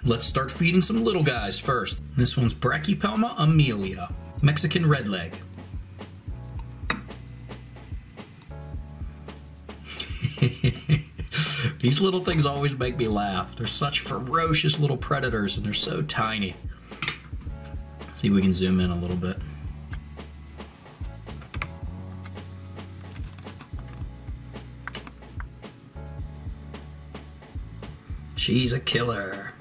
Let's start feeding some little guys first. This one's Brachypelma amelia, Mexican redleg. These little things always make me laugh. They're such ferocious little predators and they're so tiny. See if we can zoom in a little bit. She's a killer.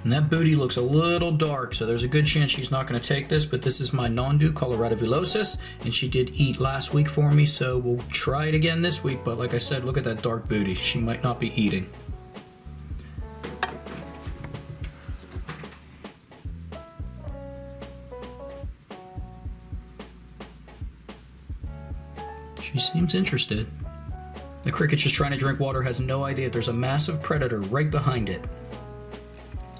And that booty looks a little dark, so there's a good chance she's not going to take this, but this is my Nondu Colorado villosus, and she did eat last week for me, so we'll try it again this week, but like I said, look at that dark booty. She might not be eating. She seems interested. The cricket's just trying to drink water, has no idea there's a massive predator right behind it.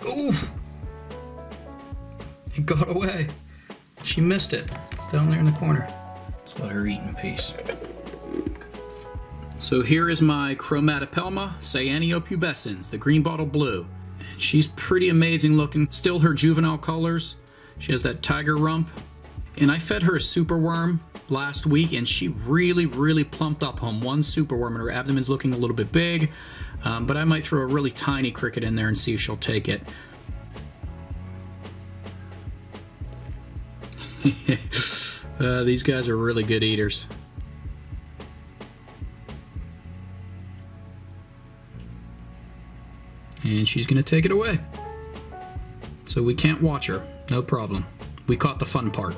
Oof! It got away. She missed it. It's down there in the corner. Let's let her eat in peace. So here is my Chromatopelma cyanopubescens, the green bottle blue. And she's pretty amazing looking. Still her juvenile colors. She has that tiger rump. And I fed her a superworm last week and she really plumped up on one superworm and her abdomen's looking a little bit big. But I might throw a really tiny cricket in there and see if she'll take it. These guys are really good eaters. And she's gonna take it away. So we can't watch her, no problem. We caught the fun part.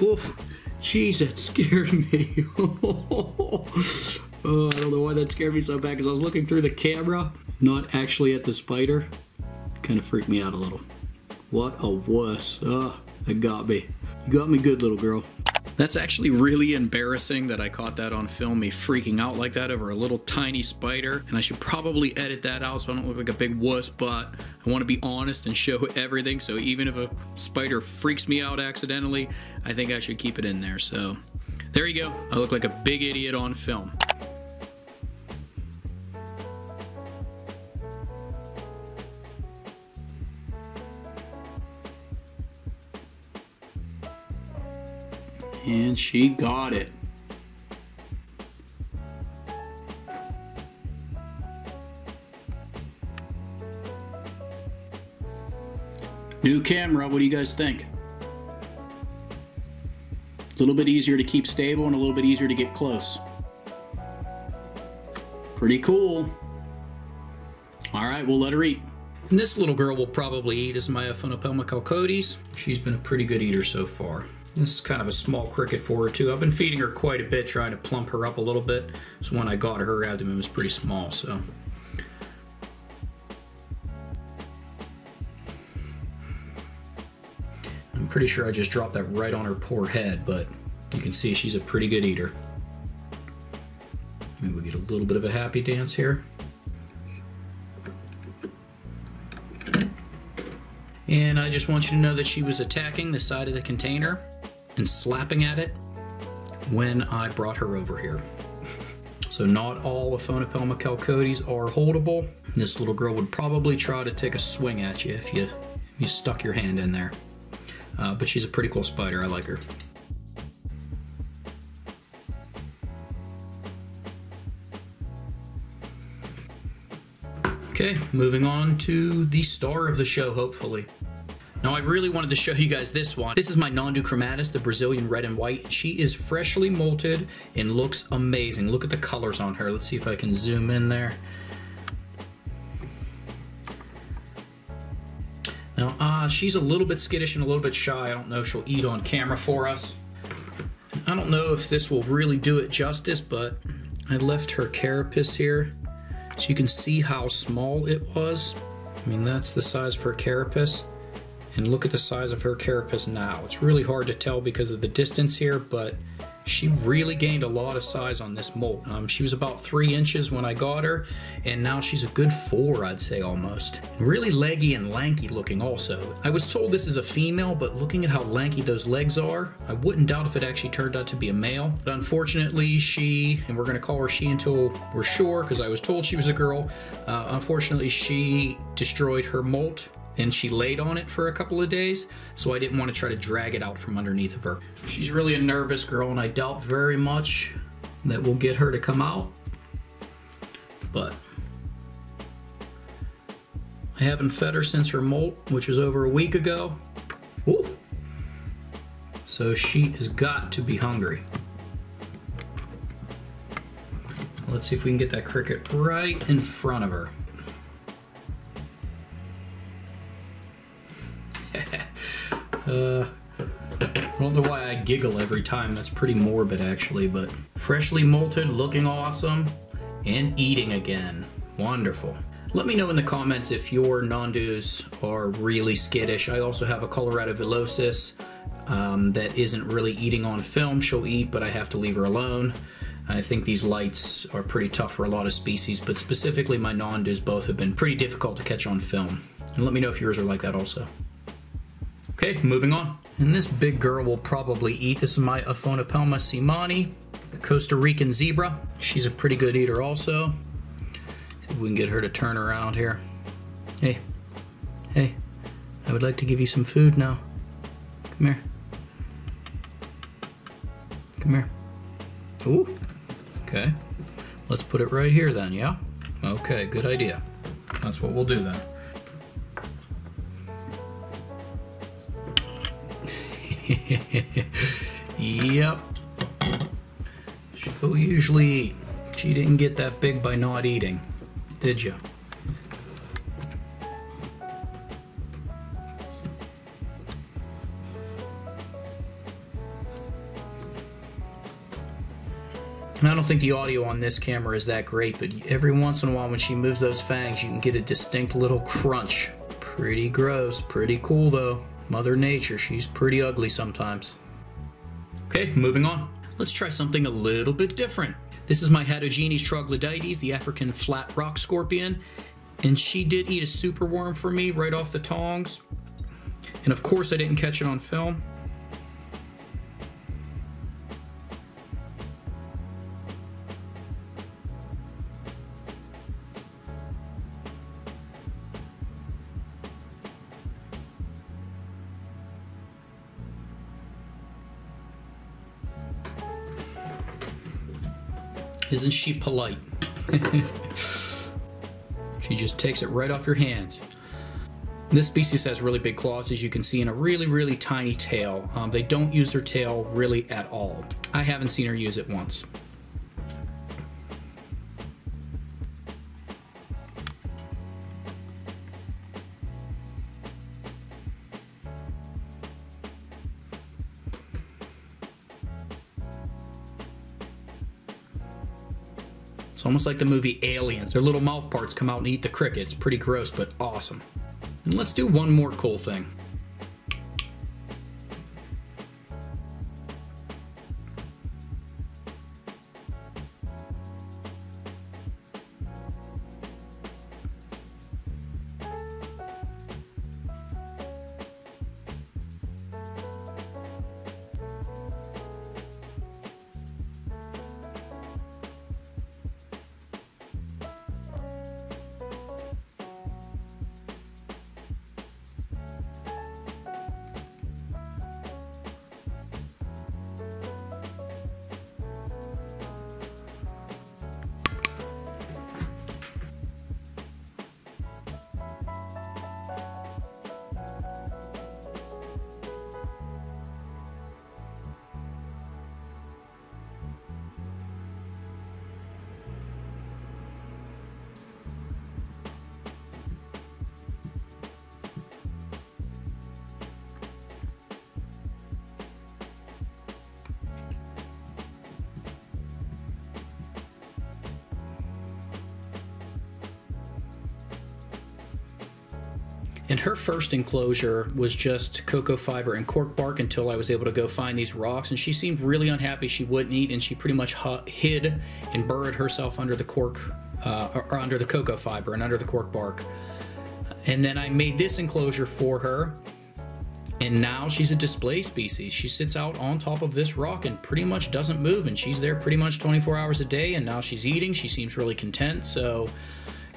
Oof, jeez, that scared me. Oh, I don't know why that scared me so bad, because I was looking through the camera, not actually at the spider. Kind of freaked me out a little. What a wuss. Oh, that got me. You got me good, little girl. That's actually really embarrassing that I caught that on film, me freaking out like that over a little tiny spider. And I should probably edit that out so I don't look like a big wuss, but I want to be honest and show everything. So even if a spider freaks me out accidentally, I think I should keep it in there. So there you go. I look like a big idiot on film. And she got it. New camera, what do you guys think? A little bit easier to keep stable and a little bit easier to get close. Pretty cool. All right, we'll let her eat. And this little girl will probably eat is my Aphonopelma calcodes. She's been a pretty good eater so far. This is kind of a small cricket for her too. I've been feeding her quite a bit, trying to plump her up a little bit. So when I got her abdomen was pretty small, so. I'm pretty sure I just dropped that right on her poor head, but you can see she's a pretty good eater. Maybe we get a little bit of a happy dance here. And I just want you to know that she was attacking the side of the container and slapping at it when I brought her over here. So not all Aphonopelma calcodes are holdable. This little girl would probably try to take a swing at you if you stuck your hand in there. But she's a pretty cool spider. I like her. Okay, moving on to the star of the show, hopefully. Now, I really wanted to show you guys this one. This is my Nondu chromatus, the Brazilian red and white. She is freshly molted and looks amazing. Look at the colors on her. Let's see if I can zoom in there. Now, she's a little bit skittish and a little bit shy. I don't know if she'll eat on camera for us. I don't know if this will really do it justice, but I left her carapace here so you can see how small it was. I mean, that's the size of her carapace. And look at the size of her carapace now. It's really hard to tell because of the distance here, but She really gained a lot of size on this molt. She was about 3 inches when I got her, and now she's a good 4, I'd say almost. Really leggy and lanky looking also. I was told this is a female, but looking at how lanky those legs are, I wouldn't doubt if it actually turned out to be a male. But unfortunately she, and we're gonna call her she until we're sure, because I was told she was a girl, unfortunately she destroyed her molt and she laid on it for a couple of days, so I didn't want to try to drag it out from underneath of her. She's really a nervous girl, and I doubt very much that we'll get her to come out, but I haven't fed her since her molt, which was over a week ago. Ooh. So she has got to be hungry. Let's see if we can get that cricket right in front of her. I don't know why I giggle every time. That's pretty morbid actually, but freshly molted, looking awesome, and eating again. Wonderful. Let me know in the comments if your Nandus are really skittish. I also have a Colorado Velocis that isn't really eating on film. She'll eat, but I have to leave her alone. I think these lights are pretty tough for a lot of species, but specifically my Nandus both have been pretty difficult to catch on film. And let me know if yours are like that also. Okay, moving on. And this big girl will probably eat. This is my Aphonopelma simani, the Costa Rican zebra. She's a pretty good eater also. See if we can get her to turn around here. Hey, hey, I would like to give you some food now. Come here. Come here. Ooh, okay. Let's put it right here then, yeah? Okay, good idea. That's what we'll do then. Yep. She'll usually eat. She didn't get that big by not eating, did you? And I don't think the audio on this camera is that great, but every once in a while when she moves those fangs, you can get a distinct little crunch. Pretty gross, pretty cool though. Mother Nature, she's pretty ugly sometimes. Okay, moving on. Let's try something a little bit different. This is my Hatogenes troglodytes, the African flat rock scorpion, and she did eat a superworm for me right off the tongs. And of course I didn't catch it on film. Isn't she polite? She just takes it right off your hands. This species has really big claws, as you can see, and a really, really tiny tail. They don't use their tail really at all. I haven't seen her use it once. It's almost like the movie Aliens. Their little mouth parts come out and eat the cricket. It's pretty gross, but awesome. And let's do one more cool thing. And her first enclosure was just cocoa fiber and cork bark until I was able to go find these rocks, and she seemed really unhappy. She wouldn't eat, and she pretty much hid and burrowed herself under the cork, or under the cocoa fiber and under the cork bark. And then I made this enclosure for her, and now she's a display species. She sits out on top of this rock and pretty much doesn't move, and she's there pretty much 24 hours a day, and now she's eating. She seems really content. So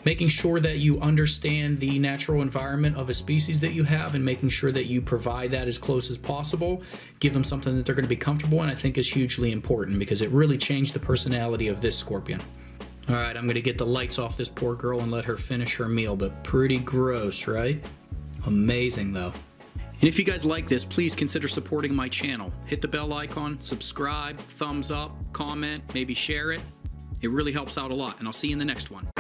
making sure that you understand the natural environment of a species that you have and making sure that you provide that as close as possible, give them something that they're going to be comfortable in, I think is hugely important, because it really changed the personality of this scorpion. All right, I'm going to get the lights off this poor girl and let her finish her meal, but pretty gross, right? Amazing, though. And if you guys like this, please consider supporting my channel. Hit the bell icon, subscribe, thumbs up, comment, maybe share it. It really helps out a lot, and I'll see you in the next one.